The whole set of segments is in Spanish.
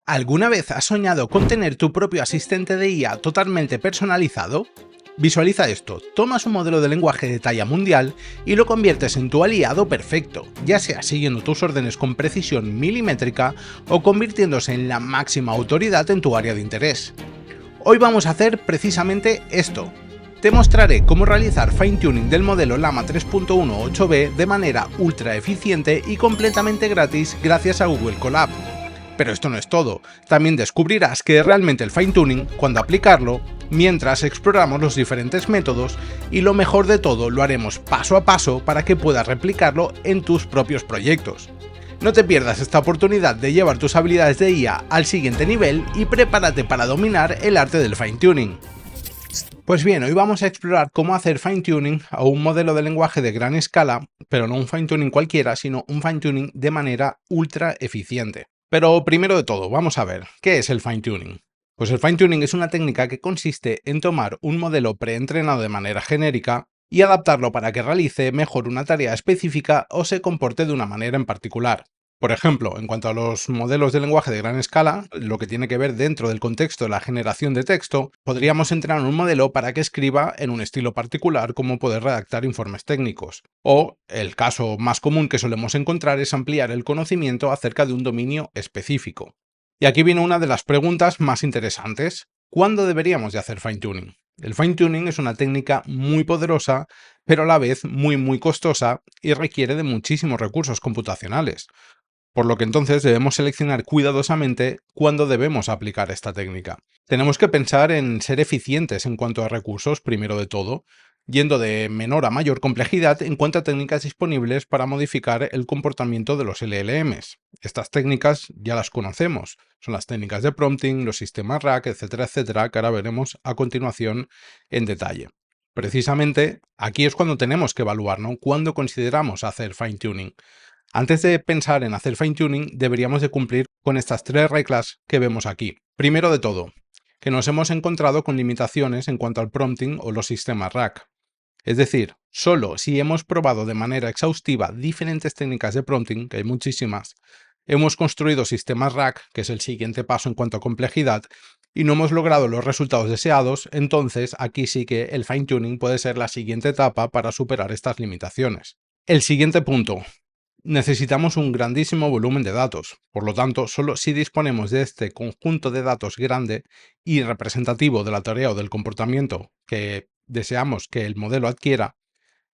¿Alguna vez has soñado con tener tu propio asistente de IA totalmente personalizado? Visualiza esto, tomas un modelo de lenguaje de talla mundial y lo conviertes en tu aliado perfecto, ya sea siguiendo tus órdenes con precisión milimétrica o convirtiéndose en la máxima autoridad en tu área de interés. Hoy vamos a hacer precisamente esto. Te mostraré cómo realizar fine-tuning del modelo Llama 3.1 8B de manera ultra eficiente y completamente gratis gracias a Google Colab. Pero esto no es todo, también descubrirás que es realmente el fine-tuning, cuando aplicarlo, mientras exploramos los diferentes métodos y lo mejor de todo lo haremos paso a paso para que puedas replicarlo en tus propios proyectos. No te pierdas esta oportunidad de llevar tus habilidades de IA al siguiente nivel y prepárate para dominar el arte del fine-tuning. Pues bien, hoy vamos a explorar cómo hacer fine-tuning a un modelo de lenguaje de gran escala, pero no un fine-tuning cualquiera, sino un fine-tuning de manera ultra eficiente. Pero primero de todo, vamos a ver, ¿qué es el fine-tuning? Pues el fine-tuning es una técnica que consiste en tomar un modelo preentrenado de manera genérica y adaptarlo para que realice mejor una tarea específica o se comporte de una manera en particular. Por ejemplo, en cuanto a los modelos de lenguaje de gran escala, lo que tiene que ver dentro del contexto de la generación de texto, podríamos entrenar un modelo para que escriba en un estilo particular como poder redactar informes técnicos. O, el caso más común que solemos encontrar es ampliar el conocimiento acerca de un dominio específico. Y aquí viene una de las preguntas más interesantes. ¿Cuándo deberíamos de hacer fine-tuning? El fine-tuning es una técnica muy poderosa, pero a la vez muy costosa y requiere de muchísimos recursos computacionales. Por lo que entonces debemos seleccionar cuidadosamente cuándo debemos aplicar esta técnica. Tenemos que pensar en ser eficientes en cuanto a recursos, primero de todo, yendo de menor a mayor complejidad en cuanto a técnicas disponibles para modificar el comportamiento de los LLMs. Estas técnicas ya las conocemos, son las técnicas de prompting, los sistemas RAG, etcétera, que ahora veremos a continuación en detalle. Precisamente aquí es cuando tenemos que evaluar, ¿no? ¿Cuándo consideramos hacer fine-tuning? Antes de pensar en hacer fine-tuning, deberíamos de cumplir con estas tres reglas que vemos aquí. Primero de todo, que nos hemos encontrado con limitaciones en cuanto al prompting o los sistemas RAG. Es decir, solo si hemos probado de manera exhaustiva diferentes técnicas de prompting, que hay muchísimas, hemos construido sistemas RAG, que es el siguiente paso en cuanto a complejidad, y no hemos logrado los resultados deseados, entonces aquí sí que el fine-tuning puede ser la siguiente etapa para superar estas limitaciones. El siguiente punto. Necesitamos un grandísimo volumen de datos, por lo tanto, solo si disponemos de este conjunto de datos grande y representativo de la tarea o del comportamiento que deseamos que el modelo adquiera,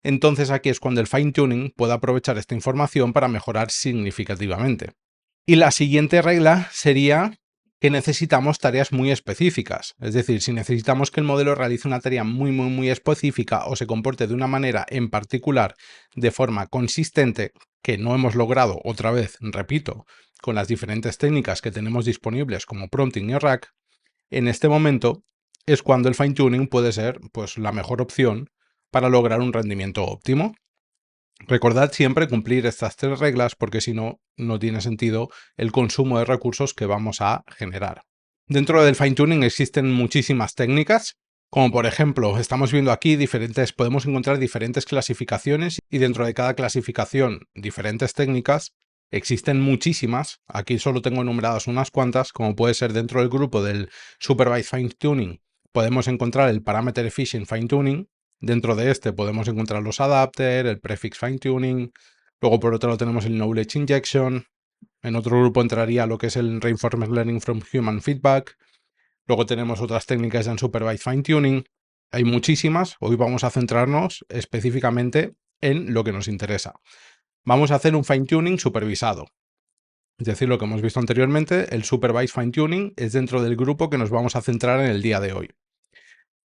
entonces aquí es cuando el fine-tuning puede aprovechar esta información para mejorar significativamente. Y la siguiente regla sería que necesitamos tareas muy específicas. Es decir, si necesitamos que el modelo realice una tarea muy específica o se comporte de una manera en particular de forma consistente, que no hemos logrado, otra vez, repito, con las diferentes técnicas que tenemos disponibles como prompting y RAG, en este momento es cuando el fine-tuning puede ser, pues, la mejor opción para lograr un rendimiento óptimo. Recordad siempre cumplir estas tres reglas porque si no, no tiene sentido el consumo de recursos que vamos a generar. Dentro del fine-tuning existen muchísimas técnicas, como por ejemplo, estamos viendo aquí podemos encontrar diferentes clasificaciones y dentro de cada clasificación diferentes técnicas. Existen muchísimas, aquí solo tengo enumeradas unas cuantas, como puede ser dentro del grupo del Supervised Fine-Tuning, podemos encontrar el Parameter Efficient Fine-Tuning. Dentro de este podemos encontrar los adapter, el prefix fine-tuning, luego por otro lado tenemos el knowledge injection, en otro grupo entraría lo que es el reinforcement learning from human feedback, luego tenemos otras técnicas de unsupervised fine-tuning, hay muchísimas, hoy vamos a centrarnos específicamente en lo que nos interesa. Vamos a hacer un fine-tuning supervisado. Es decir, lo que hemos visto anteriormente, el supervised fine-tuning es dentro del grupo que nos vamos a centrar en el día de hoy.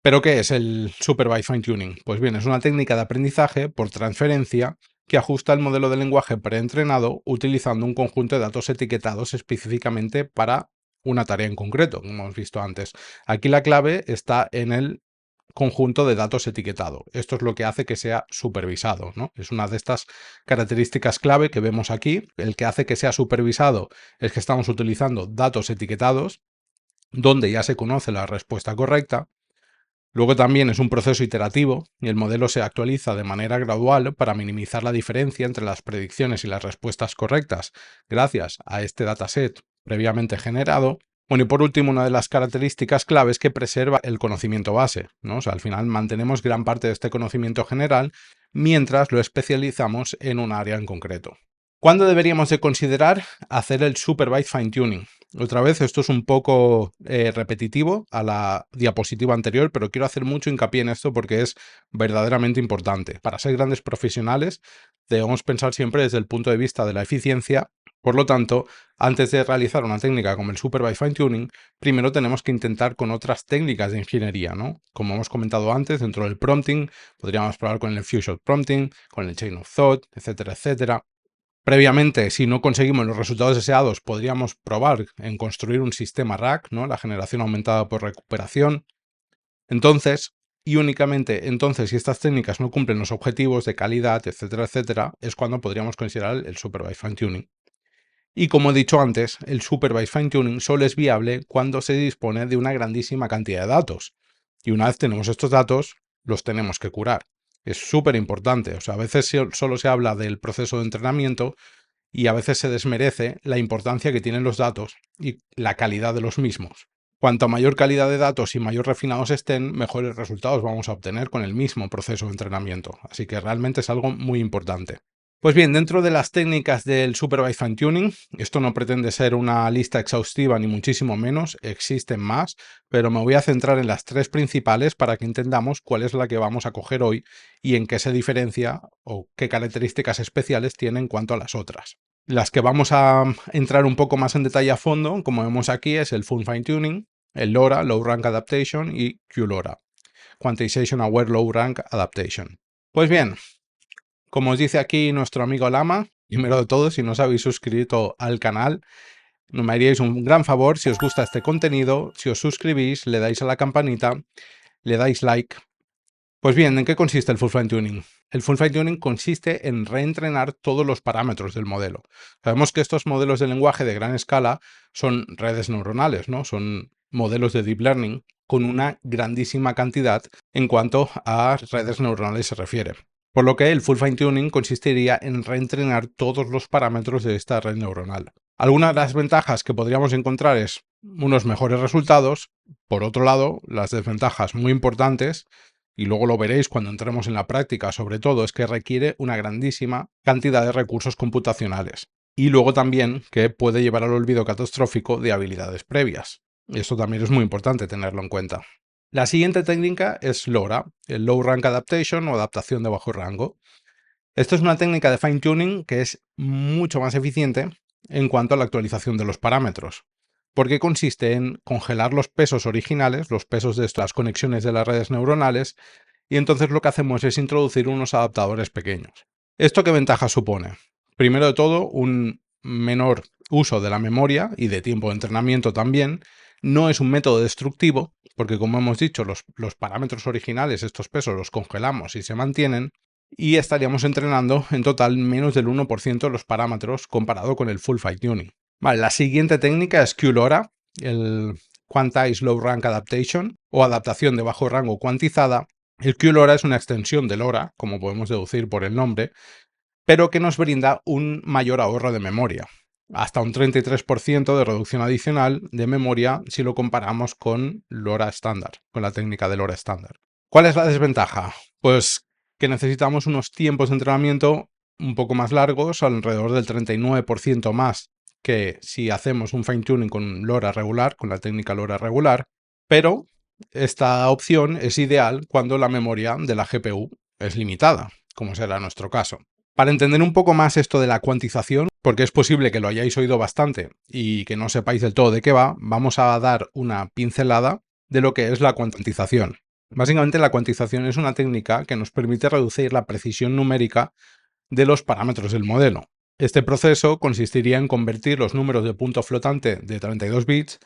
¿Pero qué es el Supervised Fine-Tuning? Pues bien, es una técnica de aprendizaje por transferencia que ajusta el modelo de lenguaje preentrenado utilizando un conjunto de datos etiquetados específicamente para una tarea en concreto, como hemos visto antes. Aquí la clave está en el conjunto de datos etiquetado. Esto es lo que hace que sea supervisado, ¿no? Es una de estas características clave que vemos aquí. El que hace que sea supervisado es que estamos utilizando datos etiquetados donde ya se conoce la respuesta correcta. Luego también es un proceso iterativo y el modelo se actualiza de manera gradual para minimizar la diferencia entre las predicciones y las respuestas correctas gracias a este dataset previamente generado. Bueno, y por último, una de las características clave es que preserva el conocimiento base, ¿no? O sea, al final mantenemos gran parte de este conocimiento general mientras lo especializamos en un área en concreto. ¿Cuándo deberíamos de considerar hacer el Supervised Fine Tuning? Otra vez, esto es un poco repetitivo a la diapositiva anterior, pero quiero hacer mucho hincapié en esto porque es verdaderamente importante. Para ser grandes profesionales, debemos pensar siempre desde el punto de vista de la eficiencia. Por lo tanto, antes de realizar una técnica como el Supervised Fine Tuning, primero tenemos que intentar con otras técnicas de ingeniería, ¿no? Como hemos comentado antes, dentro del prompting, podríamos probar con el Few Shot Prompting, con el Chain of Thought, etcétera, etcétera. Previamente, si no conseguimos los resultados deseados, podríamos probar en construir un sistema RAG, ¿no? La generación aumentada por recuperación. Entonces, y únicamente entonces, si estas técnicas no cumplen los objetivos de calidad, etcétera, etcétera, es cuando podríamos considerar el Supervised Fine Tuning. Y como he dicho antes, el Supervised Fine Tuning solo es viable cuando se dispone de una grandísima cantidad de datos. Y una vez tenemos estos datos, los tenemos que curar. Es súper importante. O sea, a veces solo se habla del proceso de entrenamiento y a veces se desmerece la importancia que tienen los datos y la calidad de los mismos. Cuanto mayor calidad de datos y mayor refinados estén, mejores resultados vamos a obtener con el mismo proceso de entrenamiento. Así que realmente es algo muy importante. Pues bien, dentro de las técnicas del Supervised Fine Tuning, esto no pretende ser una lista exhaustiva ni muchísimo menos, existen más, pero me voy a centrar en las tres principales para que entendamos cuál es la que vamos a coger hoy y en qué se diferencia o qué características especiales tiene en cuanto a las otras. Las que vamos a entrar un poco más en detalle a fondo, como vemos aquí, es el Full Fine Tuning, el LoRa, Low Rank Adaptation y QLoRa, Quantization Aware Low Rank Adaptation. Pues bien, como os dice aquí nuestro amigo Lama, primero de todo, si no os habéis suscrito al canal, me haríais un gran favor si os gusta este contenido, si os suscribís, le dais a la campanita, le dais like. Pues bien, ¿en qué consiste el Full Fine Tuning? El Full Fine Tuning consiste en reentrenar todos los parámetros del modelo. Sabemos que estos modelos de lenguaje de gran escala son redes neuronales, ¿no? Son modelos de deep learning con una grandísima cantidad en cuanto a redes neuronales se refiere. Por lo que el Full Fine Tuning consistiría en reentrenar todos los parámetros de esta red neuronal. Algunas de las ventajas que podríamos encontrar es unos mejores resultados. Por otro lado, las desventajas muy importantes, y luego lo veréis cuando entremos en la práctica, sobre todo, es que requiere una grandísima cantidad de recursos computacionales. Y luego también que puede llevar al olvido catastrófico de habilidades previas. Esto también es muy importante tenerlo en cuenta. La siguiente técnica es LoRa, el Low Rank Adaptation o adaptación de bajo rango. Esto es una técnica de fine tuning que es mucho más eficiente en cuanto a la actualización de los parámetros, porque consiste en congelar los pesos originales, los pesos de las conexiones de las redes neuronales, y entonces lo que hacemos es introducir unos adaptadores pequeños. ¿Esto qué ventaja supone? Primero de todo, un menor uso de la memoria y de tiempo de entrenamiento también. No es un método destructivo, porque como hemos dicho, los parámetros originales, estos pesos, los congelamos y se mantienen, y estaríamos entrenando en total menos del 1% de los parámetros comparado con el Full Fine Tuning. Vale, la siguiente técnica es QLoRa, el Quantized Low Rank Adaptation o adaptación de bajo rango cuantizada. El QLoRa es una extensión de LoRa, como podemos deducir por el nombre, pero que nos brinda un mayor ahorro de memoria, hasta un 33% de reducción adicional de memoria si lo comparamos con LoRa estándar, con la técnica de LoRa estándar. ¿Cuál es la desventaja? Pues que necesitamos unos tiempos de entrenamiento un poco más largos, alrededor del 39% más que si hacemos un fine tuning con LoRa regular, con la técnica LoRa regular, pero esta opción es ideal cuando la memoria de la GPU es limitada, como será nuestro caso. Para entender un poco más esto de la cuantización, porque es posible que lo hayáis oído bastante y que no sepáis del todo de qué va, vamos a dar una pincelada de lo que es la cuantización. Básicamente, la cuantización es una técnica que nos permite reducir la precisión numérica de los parámetros del modelo. Este proceso consistiría en convertir los números de punto flotante de 32 bits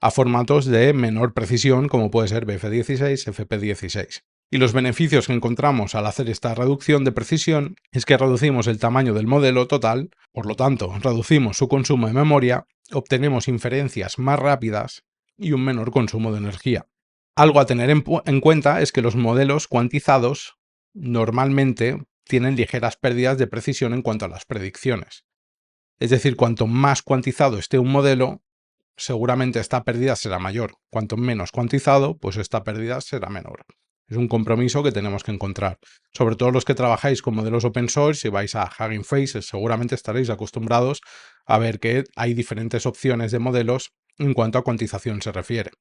a formatos de menor precisión, como puede ser BF16, FP16. Y los beneficios que encontramos al hacer esta reducción de precisión es que reducimos el tamaño del modelo total, por lo tanto, reducimos su consumo de memoria, obtenemos inferencias más rápidas y un menor consumo de energía. Algo a tener en cuenta es que los modelos cuantizados normalmente tienen ligeras pérdidas de precisión en cuanto a las predicciones. Es decir, cuanto más cuantizado esté un modelo, seguramente esta pérdida será mayor. Cuanto menos cuantizado, pues esta pérdida será menor. Es un compromiso que tenemos que encontrar. Sobre todo los que trabajáis con modelos open source, si vais a Hugging Face, seguramente estaréis acostumbrados a ver que hay diferentes opciones de modelos en cuanto a cuantización se refiere.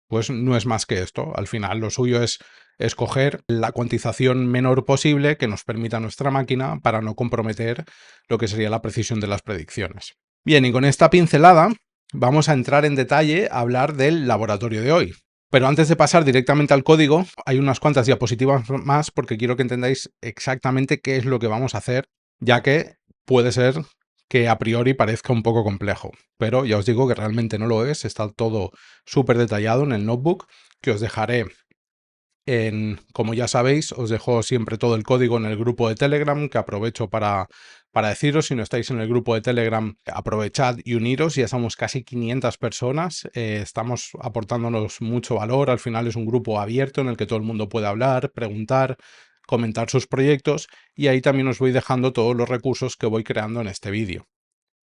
Pues no es más que esto. Al final lo suyo es escoger la cuantización menor posible que nos permita nuestra máquina para no comprometer lo que sería la precisión de las predicciones. Bien, y con esta pincelada vamos a entrar en detalle a hablar del laboratorio de hoy. Pero antes de pasar directamente al código, hay unas cuantas diapositivas más porque quiero que entendáis exactamente qué es lo que vamos a hacer, ya que puede ser que a priori parezca un poco complejo, pero ya os digo que realmente no lo es, está todo súper detallado en el notebook, que os dejaré como ya sabéis, os dejo siempre todo el código en el grupo de Telegram, que aprovecho para deciros, si no estáis en el grupo de Telegram, aprovechad y uniros, ya somos casi 500 personas, estamos aportándonos mucho valor, al final es un grupo abierto en el que todo el mundo puede hablar, preguntar, comentar sus proyectos, y ahí también os voy dejando todos los recursos que voy creando en este vídeo.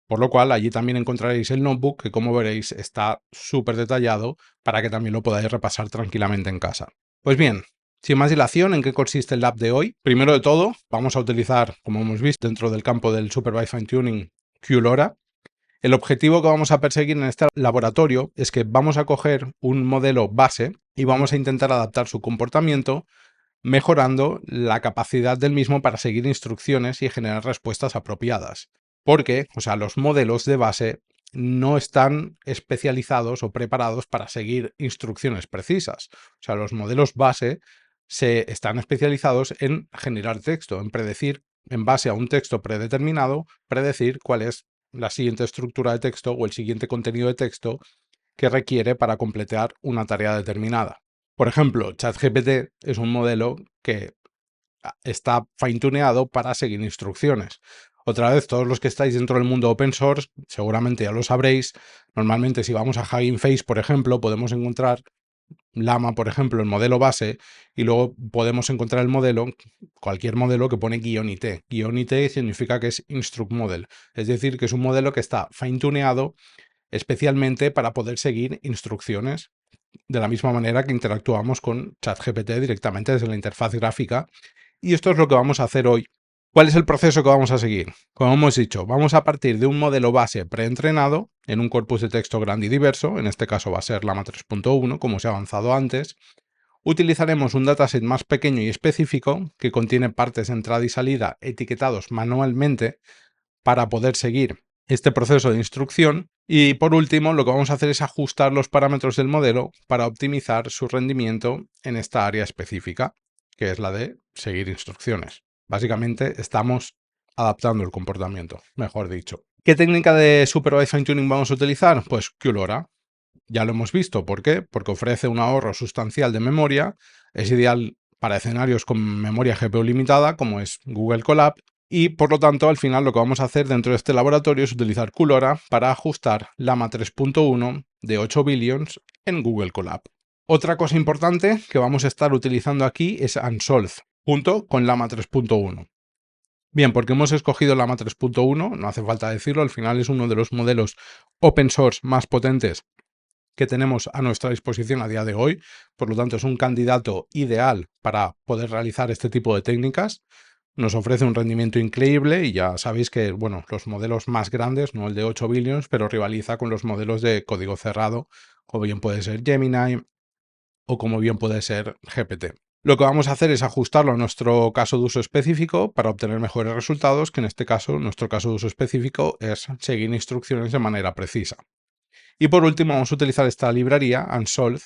Por lo cual, allí también encontraréis el notebook, que como veréis está súper detallado para que también lo podáis repasar tranquilamente en casa. Pues bien, sin más dilación, ¿en qué consiste el lab de hoy? Primero de todo, vamos a utilizar, como hemos visto, dentro del campo del Supervised Fine Tuning, QLoRa. El objetivo que vamos a perseguir en este laboratorio es que vamos a coger un modelo base y vamos a intentar adaptar su comportamiento, mejorando la capacidad del mismo para seguir instrucciones y generar respuestas apropiadas. Porque, los modelos de base no están especializados o preparados para seguir instrucciones precisas. Los modelos base se están especializados en generar texto, en predecir, en base a un texto predeterminado, predecir cuál es la siguiente estructura de texto o el siguiente contenido de texto que requiere para completar una tarea determinada. Por ejemplo, ChatGPT es un modelo que está fine-tuneado para seguir instrucciones. Otra vez, todos los que estáis dentro del mundo open source, seguramente ya lo sabréis. Normalmente, si vamos a Hugging Face, por ejemplo, podemos encontrar Llama, por ejemplo, el modelo base, y luego podemos encontrar el modelo, cualquier modelo que pone -IT. -IT significa que es Instruct Model, es decir, que es un modelo que está fine-tuneado especialmente para poder seguir instrucciones, de la misma manera que interactuamos con ChatGPT directamente desde la interfaz gráfica. Y esto es lo que vamos a hacer hoy. ¿Cuál es el proceso que vamos a seguir? Como hemos dicho, vamos a partir de un modelo base preentrenado en un corpus de texto grande y diverso, en este caso va a ser Llama 3.1, como se ha avanzado antes. Utilizaremos un dataset más pequeño y específico que contiene partes de entrada y salida etiquetados manualmente para poder seguir este proceso de instrucción. Y por último, lo que vamos a hacer es ajustar los parámetros del modelo para optimizar su rendimiento en esta área específica, que es la de seguir instrucciones. Básicamente estamos adaptando el comportamiento, mejor dicho. ¿Qué técnica de Supervised Fine Tuning vamos a utilizar? Pues QLoRa. Ya lo hemos visto. ¿Por qué? Porque ofrece un ahorro sustancial de memoria, es ideal para escenarios con memoria GPU limitada, como es Google Colab, y por lo tanto, al final lo que vamos a hacer dentro de este laboratorio es utilizar QLoRa para ajustar Llama 3.1 de 8 billions en Google Colab. Otra cosa importante que vamos a estar utilizando aquí es Unsolved, junto con Llama 3.1. Bien, porque hemos escogido Llama 3.1, no hace falta decirlo, al final es uno de los modelos open source más potentes que tenemos a nuestra disposición a día de hoy, por lo tanto es un candidato ideal para poder realizar este tipo de técnicas. Nos ofrece un rendimiento increíble y ya sabéis que, bueno, los modelos más grandes, no el de 8 billions, pero rivaliza con los modelos de código cerrado, como bien puede ser Gemini o como bien puede ser GPT. Lo que vamos a hacer es ajustarlo a nuestro caso de uso específico para obtener mejores resultados, que en este caso, nuestro caso de uso específico es seguir instrucciones de manera precisa. Y por último, vamos a utilizar esta librería, Unsolved,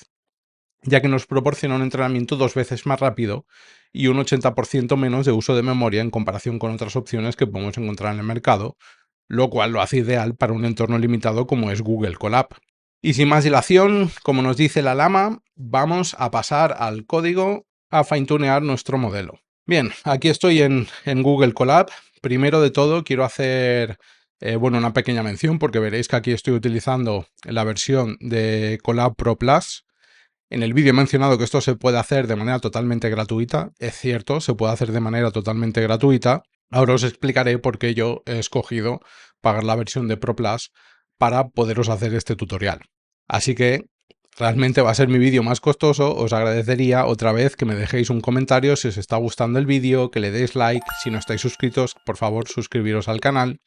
ya que nos proporciona un entrenamiento 2 veces más rápido y un 80% menos de uso de memoria en comparación con otras opciones que podemos encontrar en el mercado, lo cual lo hace ideal para un entorno limitado como es Google Colab. Y sin más dilación, como nos dice la Llama, vamos a pasar al código a fine-tunear nuestro modelo. Bien, aquí estoy en Google Colab. Primero de todo quiero hacer una pequeña mención, porque veréis que aquí estoy utilizando la versión de Colab Pro Plus. En el vídeo he mencionado que esto se puede hacer de manera totalmente gratuita. Es cierto, se puede hacer de manera totalmente gratuita, Ahora os explicaré por qué yo he escogido pagar la versión de Pro Plus para poderos hacer este tutorial. Así que realmente va a ser mi vídeo más costoso. Os agradecería otra vez que me dejéis un comentario si os está gustando el vídeo, que le deis like. Si no estáis suscritos, por favor suscribiros al canal,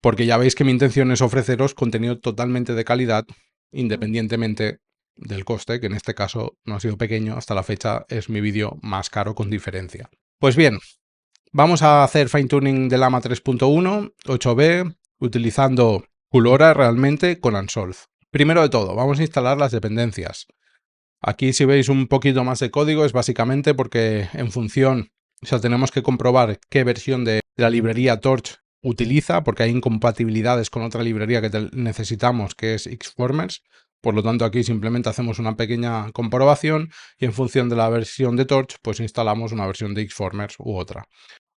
porque ya veis que mi intención es ofreceros contenido totalmente de calidad, independientemente del coste, que en este caso no ha sido pequeño. Hasta la fecha es mi vídeo más caro con diferencia. Pues bien, vamos a hacer fine tuning del AMA 3.1, 8B, utilizando Culora realmente con Unsolve. Primero de todo, vamos a instalar las dependencias. Aquí si veis un poquito más de código es básicamente porque en función, o sea, tenemos que comprobar qué versión de la librería Torch utiliza, porque hay incompatibilidades con otra librería que necesitamos, que es Xformers. Por lo tanto, aquí simplemente hacemos una pequeña comprobación y en función de la versión de Torch, pues instalamos una versión de Xformers u otra.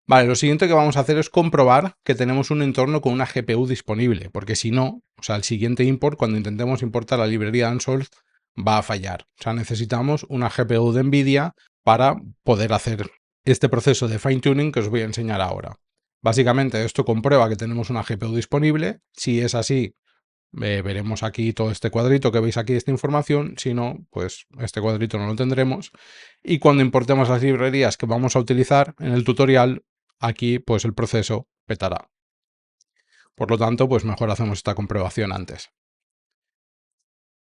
Vale, lo siguiente que vamos a hacer es comprobar que tenemos un entorno con una GPU disponible, porque si no, o sea, el siguiente import, cuando intentemos importar la librería Unsolve, va a fallar. O sea, necesitamos una GPU de NVIDIA para poder hacer este proceso de fine tuning que os voy a enseñar ahora. Básicamente esto comprueba que tenemos una GPU disponible. Si es así, veremos aquí todo este cuadrito que veis aquí, esta información. Si no, pues este cuadrito no lo tendremos. Y cuando importemos las librerías que vamos a utilizar en el tutorial, aquí pues el proceso petará. Por lo tanto, pues mejor hacemos esta comprobación antes.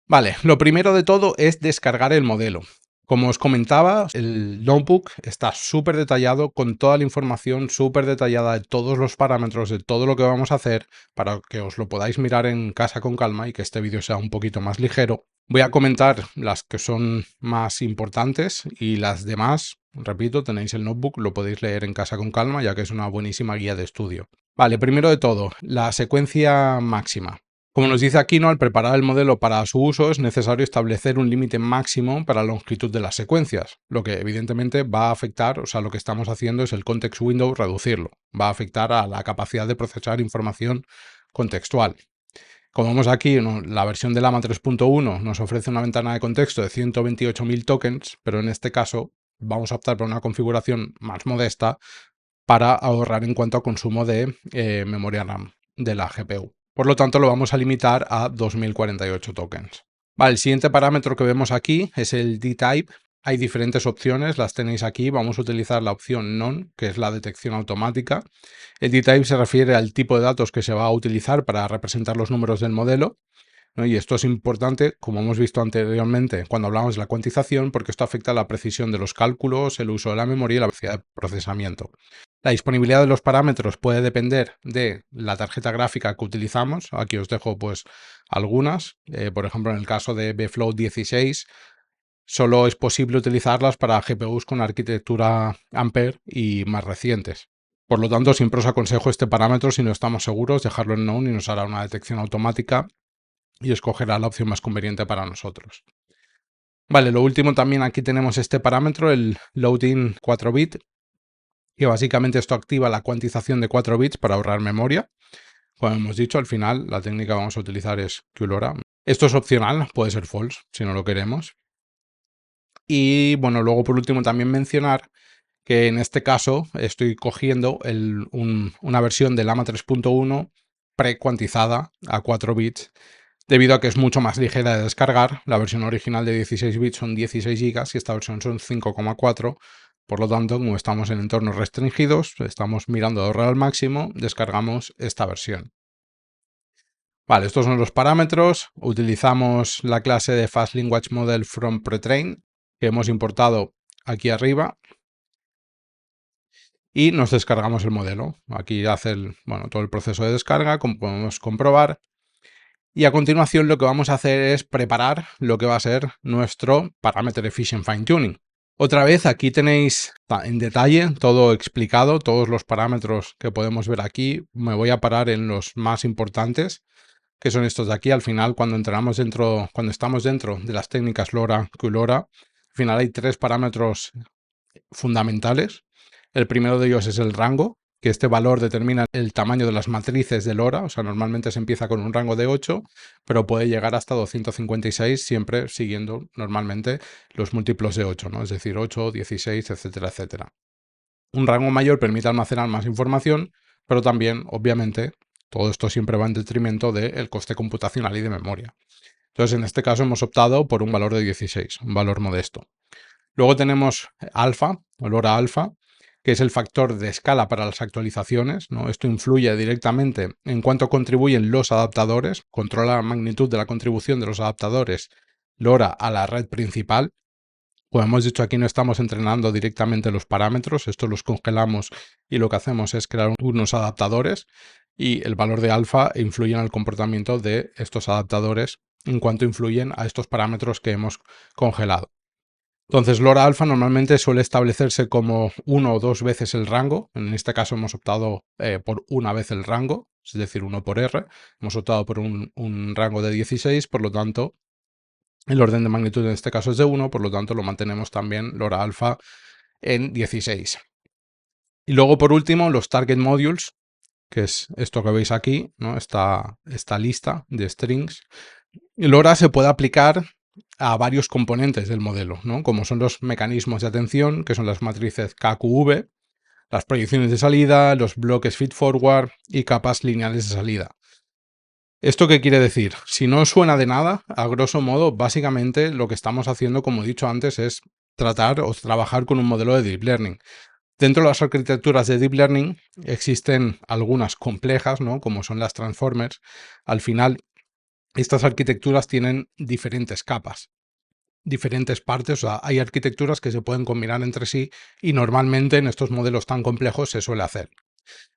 Vale, lo primero de todo es descargar el modelo. Como os comentaba, el notebook está súper detallado con toda la información súper detallada de todos los parámetros de todo lo que vamos a hacer para que os lo podáis mirar en casa con calma y que este vídeo sea un poquito más ligero. Voy a comentar las que son más importantes y las demás, repito, tenéis el notebook, lo podéis leer en casa con calma ya que es una buenísima guía de estudio. Vale, primero de todo, la secuencia máxima. Como nos dice aquí, ¿no? Al preparar el modelo para su uso es necesario establecer un límite máximo para la longitud de las secuencias, lo que evidentemente va a afectar, o sea, lo que estamos haciendo es el context window reducirlo, va a afectar a la capacidad de procesar información contextual. Como vemos aquí, ¿no? La versión del AMA 3.1 nos ofrece una ventana de contexto de 128.000 tokens, pero en este caso vamos a optar por una configuración más modesta para ahorrar en cuanto a consumo de memoria RAM de la GPU. Por lo tanto, lo vamos a limitar a 2048 tokens. Vale, el siguiente parámetro que vemos aquí es el D-Type. Hay diferentes opciones, las tenéis aquí. Vamos a utilizar la opción None, que es la detección automática. El D-Type se refiere al tipo de datos que se va a utilizar para representar los números del modelo, ¿no? Y esto es importante, como hemos visto anteriormente cuando hablamos de la cuantización, porque esto afecta a la precisión de los cálculos, el uso de la memoria y la velocidad de procesamiento. La disponibilidad de los parámetros puede depender de la tarjeta gráfica que utilizamos. Aquí os dejo pues algunas. Por ejemplo, en el caso de BFloat 16, solo es posible utilizarlas para GPUs con arquitectura Ampere y más recientes. Por lo tanto, siempre os aconsejo este parámetro si no estamos seguros, dejarlo en None y nos hará una detección automática y escogerá la opción más conveniente para nosotros. Vale, lo último también aquí tenemos este parámetro, el loading 4 bit, que básicamente esto activa la cuantización de 4 bits para ahorrar memoria. Como hemos dicho, al final la técnica que vamos a utilizar es QLoRa. Esto es opcional, puede ser false si no lo queremos. Y bueno, luego por último también mencionar que en este caso estoy cogiendo una versión del AMA 3.1 precuantizada a 4 bits, debido a que es mucho más ligera de descargar. La versión original de 16 bits son 16 GB y esta versión son 5,4. Por lo tanto, como estamos en entornos restringidos, estamos mirando de ahorrar al máximo, descargamos esta versión. Vale, estos son los parámetros. Utilizamos la clase de Fast Language Model from Pretrain que hemos importado aquí arriba y nos descargamos el modelo. Aquí hace todo el proceso de descarga, como podemos comprobar. Y a continuación lo que vamos a hacer es preparar lo que va a ser nuestro Parameter Efficient Fine Tuning. Otra vez aquí tenéis en detalle todo explicado, todos los parámetros que podemos ver aquí. Me voy a parar en los más importantes, que son estos de aquí. Al final, cuando estamos dentro de las técnicas LoRa, QLoRa, al final hay 3 parámetros fundamentales. El primero de ellos es el rango, que este valor determina el tamaño de las matrices de LoRa. O sea, normalmente se empieza con un rango de 8, pero puede llegar hasta 256, siempre siguiendo normalmente los múltiplos de 8, ¿no? Es decir, 8, 16, etcétera, etcétera. Un rango mayor permite almacenar más información, pero también, obviamente, todo esto siempre va en detrimento del coste computacional y de memoria. Entonces, en este caso hemos optado por un valor de 16, un valor modesto. Luego tenemos alfa, o LoRa alfa, que es el factor de escala para las actualizaciones, ¿no? Esto influye directamente en cuánto contribuyen los adaptadores, controla la magnitud de la contribución de los adaptadores LoRa a la red principal. Como hemos dicho, aquí no estamos entrenando directamente los parámetros, estos los congelamos y lo que hacemos es crear unos adaptadores y el valor de alfa influye en el comportamiento de estos adaptadores en cuanto influyen a estos parámetros que hemos congelado. Entonces, LoRa alfa normalmente suele establecerse como 1 o 2 veces el rango. En este caso hemos optado por una vez el rango, es decir, 1 por R. Hemos optado por un rango de 16, por lo tanto, el orden de magnitud en este caso es de 1, por lo tanto lo mantenemos también LoRa alfa en 16. Y luego, por último, los target modules, que es esto que veis aquí, ¿no? Esta lista de strings. LoRa se puede aplicar a varios componentes del modelo, ¿no? Como son los mecanismos de atención, que son las matrices KQV, las proyecciones de salida, los bloques feed-forward y capas lineales de salida. ¿Esto qué quiere decir? Si no suena de nada, a grosso modo, básicamente lo que estamos haciendo, como he dicho antes, es tratar o trabajar con un modelo de Deep Learning. Dentro de las arquitecturas de Deep Learning existen algunas complejas, ¿no? Como son las Transformers. Al final, estas arquitecturas tienen diferentes capas, diferentes partes, o sea, hay arquitecturas que se pueden combinar entre sí y normalmente en estos modelos tan complejos se suele hacer.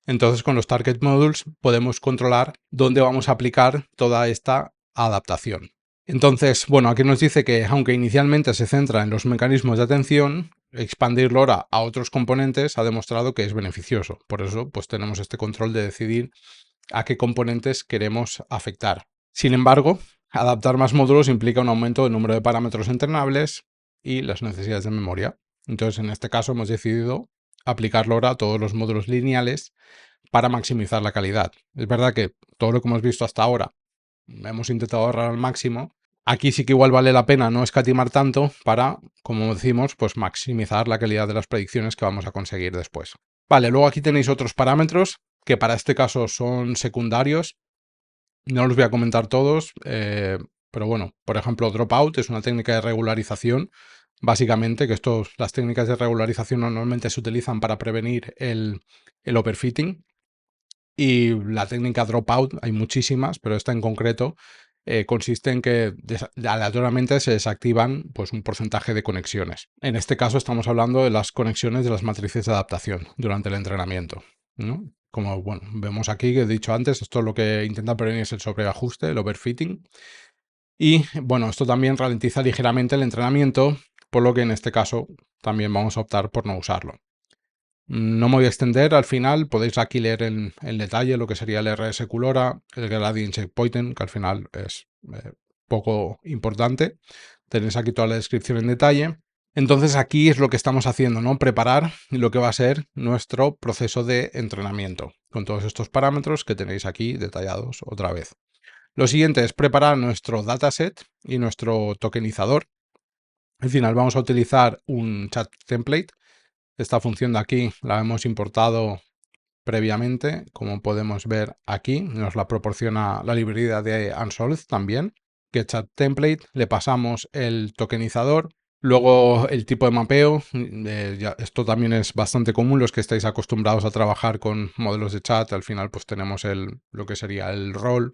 Entonces, con los Target Modules podemos controlar dónde vamos a aplicar toda esta adaptación. Entonces, bueno, aquí nos dice que aunque inicialmente se centra en los mecanismos de atención, expandir LoRa a otros componentes ha demostrado que es beneficioso. Por eso, pues tenemos este control de decidir a qué componentes queremos afectar. Sin embargo, adaptar más módulos implica un aumento del número de parámetros entrenables y las necesidades de memoria. Entonces, en este caso hemos decidido aplicar LoRa a todos los módulos lineales para maximizar la calidad. Es verdad que todo lo que hemos visto hasta ahora hemos intentado ahorrar al máximo. Aquí sí que igual vale la pena no escatimar tanto para, como decimos, pues maximizar la calidad de las predicciones que vamos a conseguir después. Vale, luego aquí tenéis otros parámetros que para este caso son secundarios. No los voy a comentar todos, pero bueno, por ejemplo, dropout es una técnica de regularización. Básicamente, que las técnicas de regularización normalmente se utilizan para prevenir el overfitting. Y la técnica dropout, hay muchísimas, pero esta en concreto consiste en que aleatoriamente se desactivan pues, un porcentaje de conexiones. En este caso estamos hablando de las conexiones de las matrices de adaptación durante el entrenamiento, ¿no? Como bueno, vemos aquí, que he dicho antes, esto lo que intenta prevenir es el sobreajuste, el overfitting. Y bueno, esto también ralentiza ligeramente el entrenamiento, por lo que en este caso también vamos a optar por no usarlo. No me voy a extender, al final podéis aquí leer en detalle lo que sería el RSQ LoRa, el Gradient Checkpointing, que al final es poco importante. Tenéis aquí toda la descripción en detalle. Entonces aquí es lo que estamos haciendo, ¿no? Preparar lo que va a ser nuestro proceso de entrenamiento, con todos estos parámetros que tenéis aquí detallados otra vez. Lo siguiente es preparar nuestro dataset y nuestro tokenizador. Al final vamos a utilizar un chat template. Esta función de aquí la hemos importado previamente, como podemos ver aquí, nos la proporciona la librería de Unsolved también. GetChat template, le pasamos el tokenizador, luego el tipo de mapeo. Esto también es bastante común, los que estáis acostumbrados a trabajar con modelos de chat. Al final pues tenemos lo que sería el role,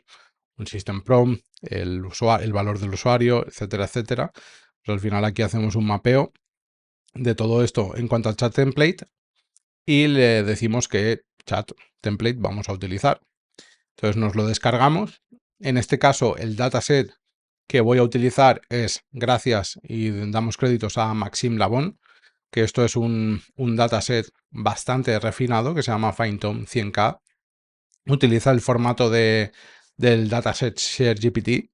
un system prompt, el valor del usuario, etcétera, etcétera. Pues al final aquí hacemos un mapeo de todo esto en cuanto al chat template y le decimos que chat template vamos a utilizar. Entonces nos lo descargamos. En este caso el dataset que voy a utilizar es, gracias y damos créditos a Maxime Labon, que esto es un dataset bastante refinado que se llama FineTone 100K. Utiliza el formato del dataset ShareGPT,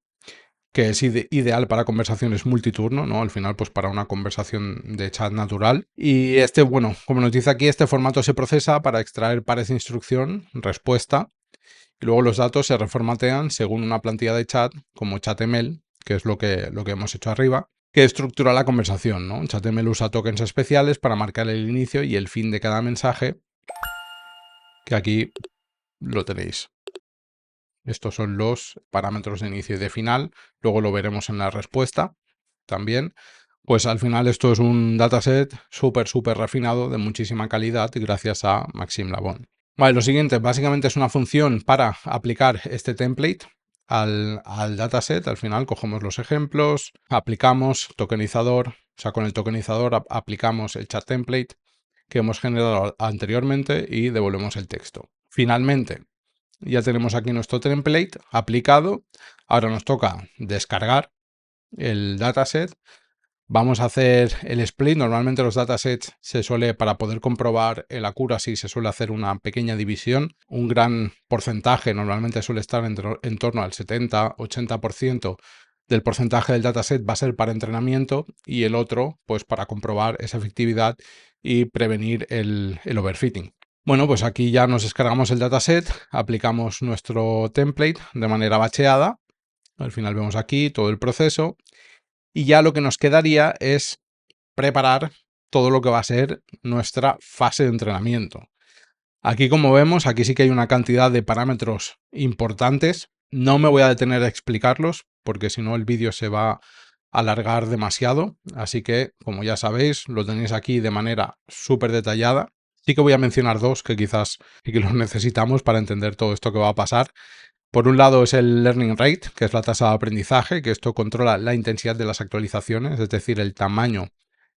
que es ideal para conversaciones multiturno, ¿no? Al final, pues para una conversación de chat natural. Y bueno, como nos dice aquí, este formato se procesa para extraer pares de instrucción, respuesta, y luego los datos se reformatean según una plantilla de chat, como ChatML, que es lo que hemos hecho arriba. que estructura la conversación, ¿no? HTML usa tokens especiales para marcar el inicio y el fin de cada mensaje, que aquí lo tenéis. Estos son los parámetros de inicio y de final, luego lo veremos en la respuesta también. Pues al final esto es un dataset súper refinado, de muchísima calidad, gracias a Maxime Labonne. Vale, lo siguiente, básicamente es una función para aplicar este template al dataset. Al final cogemos los ejemplos, aplicamos tokenizador, o sea, con el tokenizador aplicamos el chat template que hemos generado anteriormente y devolvemos el texto. Finalmente, ya tenemos aquí nuestro template aplicado. Ahora nos toca descargar el dataset. Vamos a hacer el split. Normalmente los datasets para poder comprobar el accuracy, se suele hacer una pequeña división. Un gran porcentaje normalmente suele estar en torno al 70-80% del porcentaje del dataset va a ser para entrenamiento y el otro pues para comprobar esa efectividad y prevenir el overfitting. Bueno, pues aquí ya nos descargamos el dataset, aplicamos nuestro template de manera bacheada. Al final vemos aquí todo el proceso. Y ya lo que nos quedaría es preparar todo lo que va a ser nuestra fase de entrenamiento. Aquí, como vemos, aquí sí que hay una cantidad de parámetros importantes. No me voy a detener a explicarlos porque si no el vídeo se va a alargar demasiado. Así que, como ya sabéis, lo tenéis aquí de manera súper detallada. Sí que voy a mencionar dos que quizás sí que los necesitamos para entender todo esto que va a pasar. Por un lado es el learning rate, que es la tasa de aprendizaje, que esto controla la intensidad de las actualizaciones, es decir, el tamaño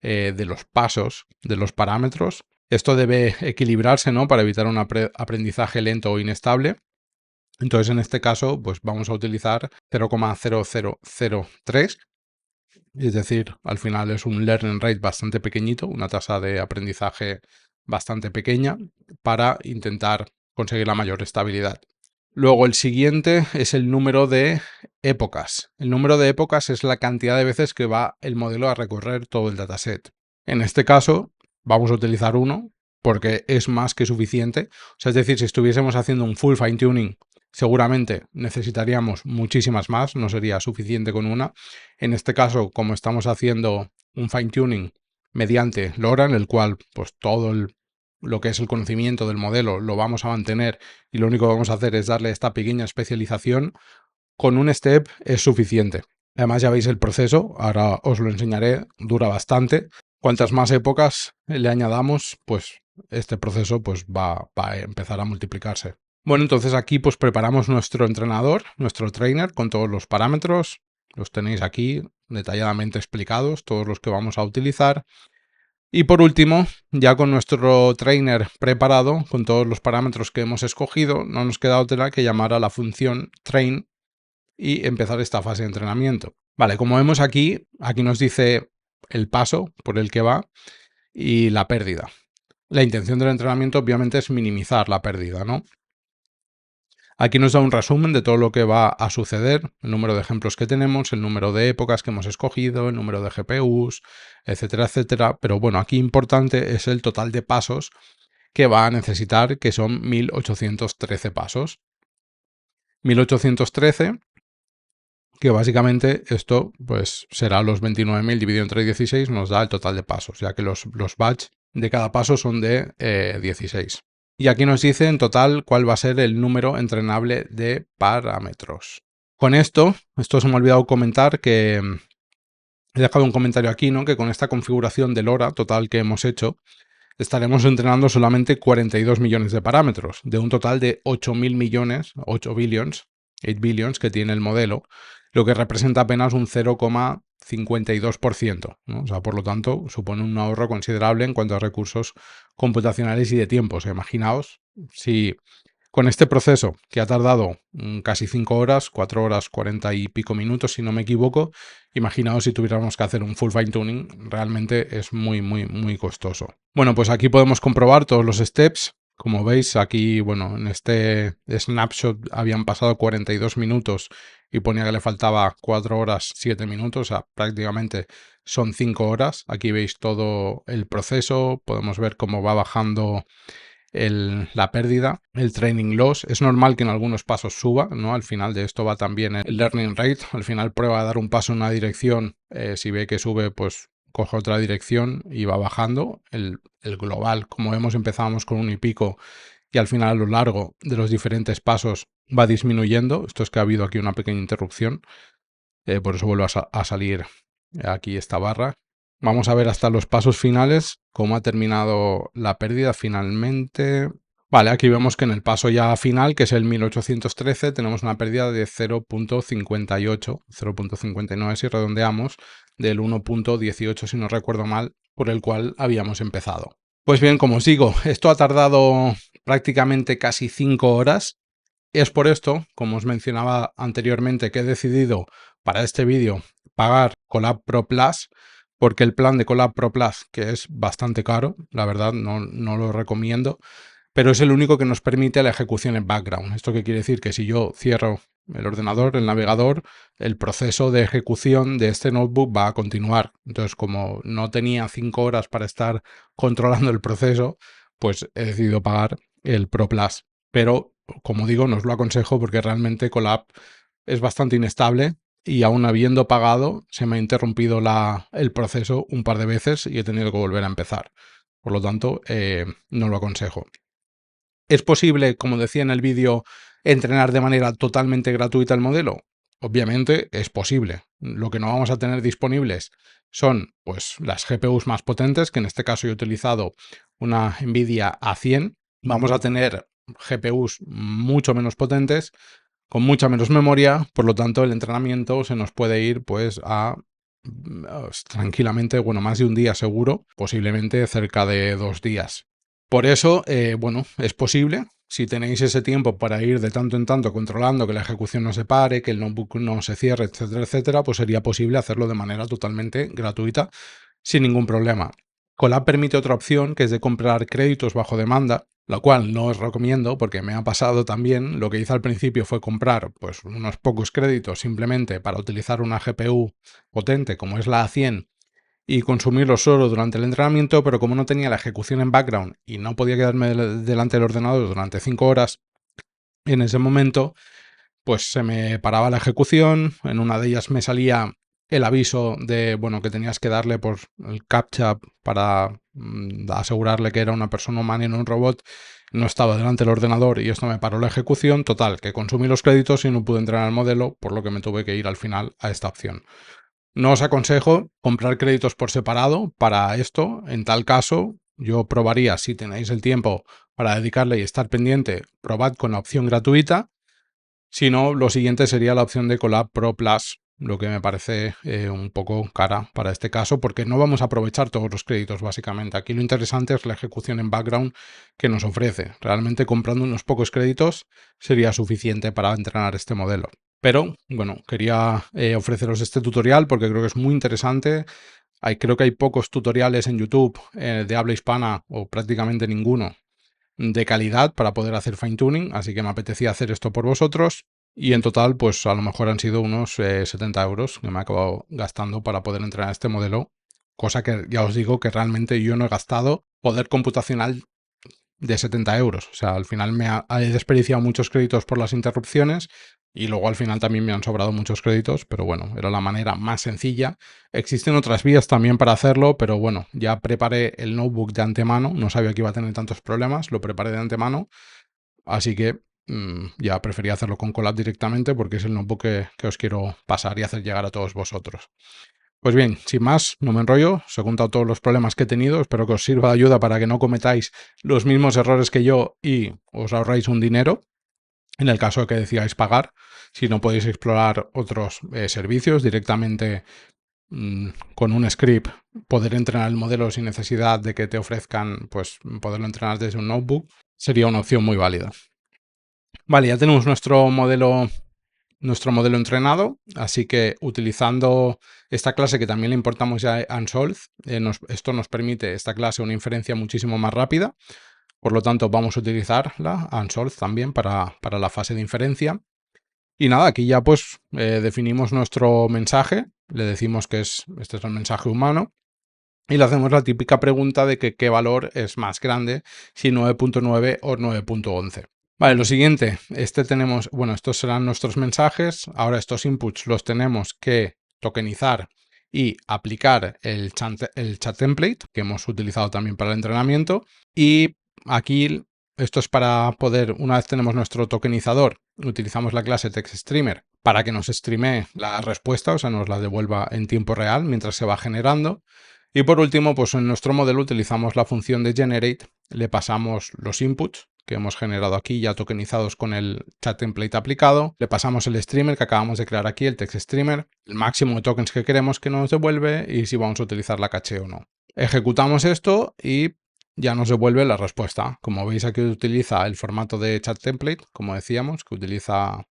de los pasos de los parámetros. Esto debe equilibrarse, ¿no?, para evitar un aprendizaje lento o inestable. Entonces, en este caso, pues vamos a utilizar 0,0003, es decir, al final es un learning rate bastante pequeñito, una tasa de aprendizaje bastante pequeña para intentar conseguir la mayor estabilidad. Luego el siguiente es el número de épocas. El número de épocas es la cantidad de veces que va el modelo a recorrer todo el dataset. En este caso vamos a utilizar 1 porque es más que suficiente. O sea, es decir, si estuviésemos haciendo un full fine tuning, seguramente necesitaríamos muchísimas más, no sería suficiente con una. En este caso, como estamos haciendo un fine tuning mediante LoRa, en el cual pues todo lo que es el conocimiento del modelo lo vamos a mantener y lo único que vamos a hacer es darle esta pequeña especialización, con un step es suficiente. Además ya veis el proceso, ahora os lo enseñaré, dura bastante. Cuantas más épocas le añadamos, pues este proceso pues va a empezar a multiplicarse. Bueno, entonces aquí pues preparamos nuestro entrenador, nuestro trainer, con todos los parámetros. Los tenéis aquí detalladamente explicados, todos los que vamos a utilizar. Y por último, ya con nuestro trainer preparado, con todos los parámetros que hemos escogido, no nos queda otra que llamar a la función train y empezar esta fase de entrenamiento. Vale, como vemos aquí nos dice el paso por el que va y la pérdida. La intención del entrenamiento obviamente es minimizar la pérdida, ¿no? Aquí nos da un resumen de todo lo que va a suceder, el número de ejemplos que tenemos, el número de épocas que hemos escogido, el número de GPUs, etcétera, etcétera. Pero bueno, aquí importante es el total de pasos que va a necesitar, que son 1813 pasos. 1813, que básicamente esto pues será los 29.000 dividido entre 16, nos da el total de pasos, ya que los batch de cada paso son de 16. Y aquí nos dice en total cuál va a ser el número entrenable de parámetros. Con esto se me ha olvidado comentar que he dejado un comentario aquí, ¿no?, que con esta configuración de LoRa total que hemos hecho, estaremos entrenando solamente 42 millones de parámetros, de un total de 8.000 millones, 8 billions que tiene el modelo, lo que representa apenas un 0,52%, ¿no? O sea, por lo tanto, supone un ahorro considerable en cuanto a recursos computacionales y de tiempo. O sea, imaginaos si con este proceso, que ha tardado casi 5 horas, 4 horas 40 y pico minutos, si no me equivoco, imaginaos si tuviéramos que hacer un full fine tuning, realmente es muy costoso. Bueno, pues aquí podemos comprobar todos los steps. Como veis, aquí, bueno, en este snapshot habían pasado 42 minutos y ponía que le faltaba 4 horas 7 minutos, o sea, prácticamente son 5 horas. Aquí veis todo el proceso, podemos ver cómo va bajando la pérdida, el training loss. Es normal que en algunos pasos suba, ¿no? Al final de esto va también el learning rate. Al final prueba a dar un paso en una dirección, si ve que sube, pues coge otra dirección y va bajando. El global, como vemos, empezamos con 1 y pico y al final a lo largo de los diferentes pasos va disminuyendo. Esto es que ha habido aquí una pequeña interrupción, por eso vuelve a salir aquí esta barra. Vamos a ver hasta los pasos finales cómo ha terminado la pérdida finalmente. Vale, aquí vemos que en el paso ya final, que es el 1813, tenemos una pérdida de 0.58, 0.59 si redondeamos, del 1.18 si no recuerdo mal, por el cual habíamos empezado. Pues bien, como os digo, esto ha tardado prácticamente casi 5 horas. Es por esto, como os mencionaba anteriormente, que he decidido para este vídeo pagar Colab Pro Plus, porque el plan de Colab Pro Plus, que es bastante caro, la verdad no lo recomiendo, pero es el único que nos permite la ejecución en background. ¿Esto qué quiere decir? Que si yo cierro el ordenador, el navegador, el proceso de ejecución de este notebook va a continuar. Entonces, como no tenía 5 horas para estar controlando el proceso, pues he decidido pagar el Pro Plus. Pero, como digo, no os lo aconsejo porque realmente Colab es bastante inestable y aún habiendo pagado se me ha interrumpido el proceso un par de veces y he tenido que volver a empezar. Por lo tanto, no lo aconsejo. ¿Es posible, como decía en el vídeo, entrenar de manera totalmente gratuita el modelo? Obviamente es posible. Lo que no vamos a tener disponibles son pues, las GPUs más potentes, que en este caso yo he utilizado una Nvidia A100. Vamos a tener GPUs mucho menos potentes, con mucha menos memoria, por lo tanto el entrenamiento se nos puede ir pues tranquilamente, bueno, más de un día seguro, posiblemente cerca de 2 días. Por eso, bueno, es posible, si tenéis ese tiempo para ir de tanto en tanto controlando que la ejecución no se pare, que el notebook no se cierre, etcétera, etcétera, pues sería posible hacerlo de manera totalmente gratuita, sin ningún problema. Colab permite otra opción, que es de comprar créditos bajo demanda, lo cual no os recomiendo porque me ha pasado también. Lo que hice al principio fue comprar pues, unos pocos créditos simplemente para utilizar una GPU potente como es la A100 y consumirlo solo durante el entrenamiento, pero como no tenía la ejecución en background y no podía quedarme delante del ordenador durante 5 horas, en ese momento pues se me paraba la ejecución. En una de ellas me salía el aviso de, bueno, que tenías que darle por el captcha para asegurarle que era una persona humana y no un robot. No estaba delante del ordenador y esto me paró la ejecución. Total, que consumí los créditos y no pude entrenar el modelo, por lo que me tuve que ir al final a esta opción. No os aconsejo comprar créditos por separado para esto. En tal caso, yo probaría, si tenéis el tiempo para dedicarle y estar pendiente, probad con la opción gratuita. Si no, lo siguiente sería la opción de Colab Pro Plus, lo que me parece un poco cara para este caso, porque no vamos a aprovechar todos los créditos, básicamente. Aquí lo interesante es la ejecución en background que nos ofrece. Realmente comprando unos pocos créditos sería suficiente para entrenar este modelo. Pero, bueno, quería ofreceros este tutorial porque creo que es muy interesante. Creo que hay pocos tutoriales en YouTube de habla hispana, o prácticamente ninguno, de calidad para poder hacer fine tuning, así que me apetecía hacer esto por vosotros. Y en total, pues a lo mejor han sido unos 70 euros que me he acabado gastando para poder entrenar este modelo, cosa que ya os digo que realmente yo no he gastado poder computacional de 70 euros. O sea, al final he desperdiciado muchos créditos por las interrupciones y luego al final también me han sobrado muchos créditos, pero bueno, era la manera más sencilla. Existen otras vías también para hacerlo, pero bueno, ya preparé el notebook de antemano, no sabía que iba a tener tantos problemas, lo preparé de antemano, así que ya preferí hacerlo con Colab directamente porque es el notebook que os quiero pasar y hacer llegar a todos vosotros. Pues bien, sin más, no me enrollo, os he contado todos los problemas que he tenido, espero que os sirva de ayuda para que no cometáis los mismos errores que yo y os ahorráis un dinero en el caso de que decidáis pagar. Si no, podéis explorar otros servicios directamente con un script, poder entrenar el modelo sin necesidad de que te ofrezcan pues poderlo entrenar desde un notebook, sería una opción muy válida. Vale, ya tenemos nuestro modelo entrenado, así que utilizando esta clase que también le importamos ya a Unsolved, esto nos permite, esta clase, una inferencia muchísimo más rápida. Por lo tanto, vamos a utilizar la Unsolved también para la fase de inferencia. Y nada, aquí ya pues definimos nuestro mensaje, le decimos que este es el mensaje humano. y le hacemos la típica pregunta de que qué valor es más grande, si 9.9 o 9.11. Vale, lo siguiente, estos serán nuestros mensajes. Ahora estos inputs los tenemos que tokenizar y aplicar el chat template que hemos utilizado también para el entrenamiento. Y aquí esto es para poder, una vez tenemos nuestro tokenizador, utilizamos la clase TextStreamer para que nos streamee la respuesta, o sea, nos la devuelva en tiempo real mientras se va generando. Y por último, pues en nuestro modelo utilizamos la función de generate, le pasamos los inputs que hemos generado aquí ya tokenizados con el chat template aplicado, le pasamos el streamer que acabamos de crear aquí, el text streamer, el máximo de tokens que queremos que nos devuelve y si vamos a utilizar la caché o no. Ejecutamos esto y ya nos devuelve la respuesta. Como veis, aquí utiliza el formato de chat template, como decíamos, que utiliza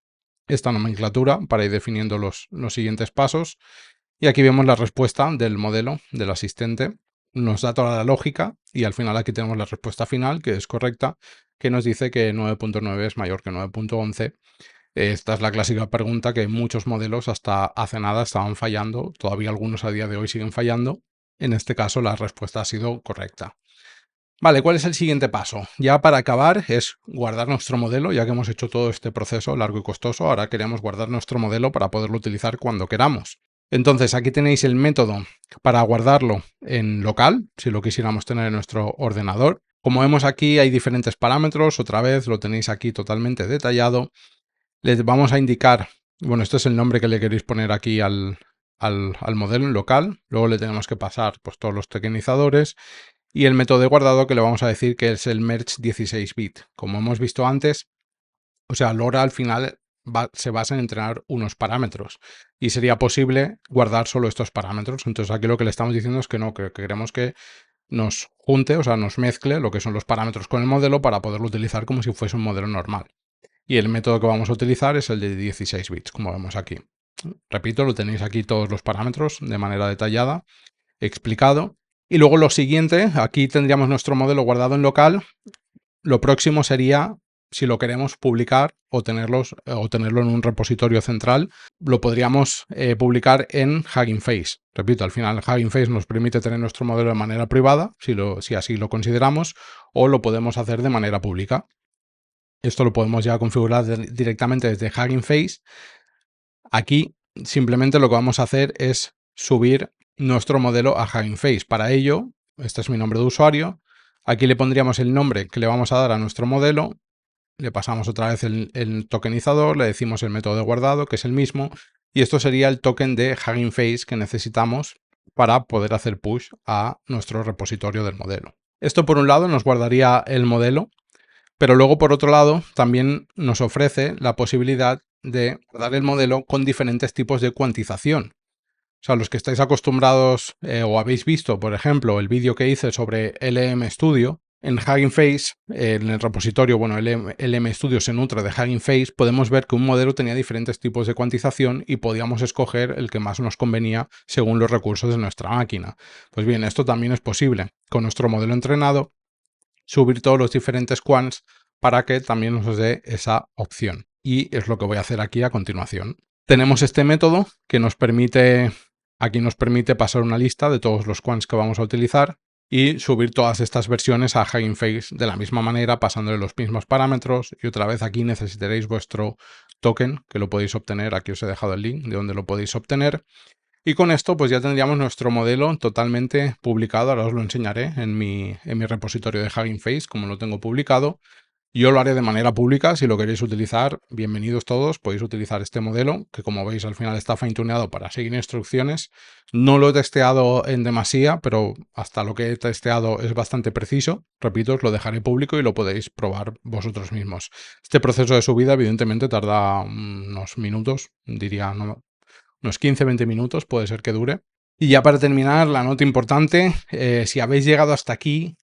esta nomenclatura para ir definiendo los siguientes pasos. Y aquí vemos la respuesta del modelo del asistente. Nos da toda la lógica y al final aquí tenemos la respuesta final, que es correcta, que nos dice que 9.9 es mayor que 9.11. Esta es la clásica pregunta que muchos modelos hasta hace nada estaban fallando, todavía algunos a día de hoy siguen fallando. En este caso la respuesta ha sido correcta. Vale, ¿cuál es el siguiente paso? Ya para acabar es guardar nuestro modelo, ya que hemos hecho todo este proceso largo y costoso, ahora queremos guardar nuestro modelo para poderlo utilizar cuando queramos. Entonces aquí tenéis el método para guardarlo en local, si lo quisiéramos tener en nuestro ordenador. Como vemos aquí hay diferentes parámetros, otra vez lo tenéis aquí totalmente detallado. Les vamos a indicar, bueno, este es el nombre que le queréis poner aquí al modelo en local, luego le tenemos que pasar pues todos los tokenizadores y el método de guardado que le vamos a decir que es el merge 16-bit. Como hemos visto antes, o sea, LoRa al final se basa en entrenar unos parámetros y sería posible guardar solo estos parámetros. Entonces aquí lo que le estamos diciendo es que no, que queremos que nos junte, o sea, nos mezcle lo que son los parámetros con el modelo para poderlo utilizar como si fuese un modelo normal. Y el método que vamos a utilizar es el de 16 bits, como vemos aquí. Repito, lo tenéis aquí todos los parámetros de manera detallada, explicado. Y luego lo siguiente, aquí tendríamos nuestro modelo guardado en local. Lo próximo sería, si lo queremos publicar o tenerlo en un repositorio central, lo podríamos publicar en Hugging Face. Repito, al final Hugging Face nos permite tener nuestro modelo de manera privada, si así lo consideramos, o lo podemos hacer de manera pública. Esto lo podemos ya configurar directamente desde Hugging Face. Aquí simplemente lo que vamos a hacer es subir nuestro modelo a Hugging Face. Para ello, este es mi nombre de usuario. Aquí le pondríamos el nombre que le vamos a dar a nuestro modelo. Le pasamos otra vez el tokenizador, le decimos el método de guardado, que es el mismo. Y esto sería el token de Hugging Face que necesitamos para poder hacer push a nuestro repositorio del modelo. Esto por un lado nos guardaría el modelo. Pero luego, por otro lado, también nos ofrece la posibilidad de guardar el modelo con diferentes tipos de cuantización. O sea, los que estáis acostumbrados o habéis visto, por ejemplo, el vídeo que hice sobre LM Studio, en Hugging Face, en el repositorio, bueno, LM Studio se nutre de Hugging Face, podemos ver que un modelo tenía diferentes tipos de cuantización y podíamos escoger el que más nos convenía según los recursos de nuestra máquina. Pues bien, esto también es posible. Con nuestro modelo entrenado, subir todos los diferentes quants para que también nos dé esa opción. Y es lo que voy a hacer aquí a continuación. Tenemos este método que nos permite pasar una lista de todos los quants que vamos a utilizar y subir todas estas versiones a Hugging Face de la misma manera, pasándole los mismos parámetros. Y otra vez aquí necesitaréis vuestro token, que lo podéis obtener. Aquí os he dejado el link de donde lo podéis obtener. Y con esto pues ya tendríamos nuestro modelo totalmente publicado. Ahora os lo enseñaré en mi repositorio de Hugging Face, como lo tengo publicado. Yo lo haré de manera pública. Si lo queréis utilizar, bienvenidos todos. Podéis utilizar este modelo, que como veis al final está fine-tuneado para seguir instrucciones. No lo he testeado en demasía, pero hasta lo que he testeado es bastante preciso. Repito, os lo dejaré público y lo podéis probar vosotros mismos. Este proceso de subida evidentemente tarda unos minutos, diría unos 15-20 minutos puede ser que dure. Y ya para terminar, la nota importante, si habéis llegado hasta aquí,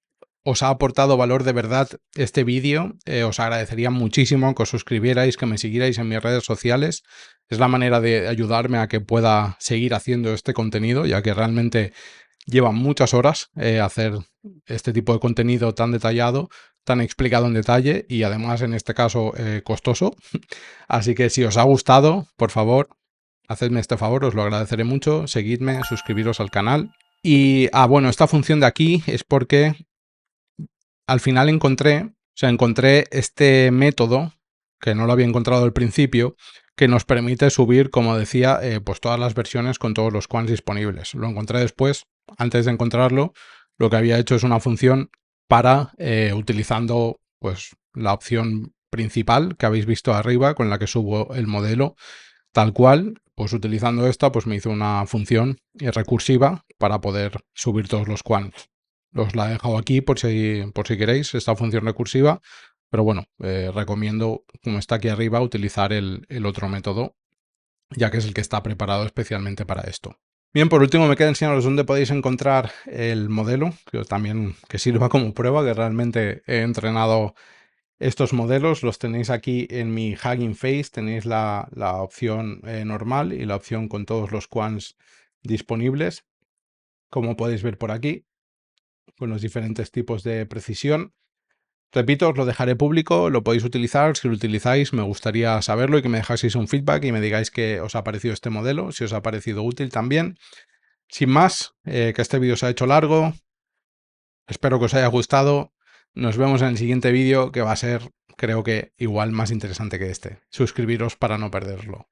os ha aportado valor de verdad este vídeo, os agradecería muchísimo que os suscribierais, que me siguierais en mis redes sociales. Es la manera de ayudarme a que pueda seguir haciendo este contenido, ya que realmente lleva muchas horas hacer este tipo de contenido tan detallado, tan explicado en detalle y además en este caso costoso. Así que si os ha gustado, por favor, hacedme este favor, os lo agradeceré mucho. Seguidme, suscribiros al canal Y, bueno, esta función de aquí es porque al final encontré este método, que no lo había encontrado al principio, que nos permite subir, como decía, pues todas las versiones con todos los quants disponibles. Lo encontré después, antes de encontrarlo, lo que había hecho es una función para, utilizando pues la opción principal que habéis visto arriba, con la que subo el modelo, tal cual, pues utilizando esta, pues me hizo una función recursiva para poder subir todos los quants. Os la he dejado aquí por si queréis esta función recursiva, pero bueno, recomiendo, como está aquí arriba, utilizar el otro método, ya que es el que está preparado especialmente para esto. Bien, por último me queda enseñaros dónde podéis encontrar el modelo, que también que sirva como prueba, que realmente he entrenado estos modelos. Los tenéis aquí en mi Hugging Face, tenéis la opción normal y la opción con todos los quants disponibles, como podéis ver por aquí, con los diferentes tipos de precisión. Repito, os lo dejaré público, lo podéis utilizar. Si lo utilizáis, me gustaría saberlo y que me dejaseis un feedback y me digáis qué os ha parecido este modelo, si os ha parecido útil también. Sin más, que este vídeo se ha hecho largo, espero que os haya gustado. Nos vemos en el siguiente vídeo, que va a ser, creo que, igual más interesante que este. Suscribiros para no perderlo.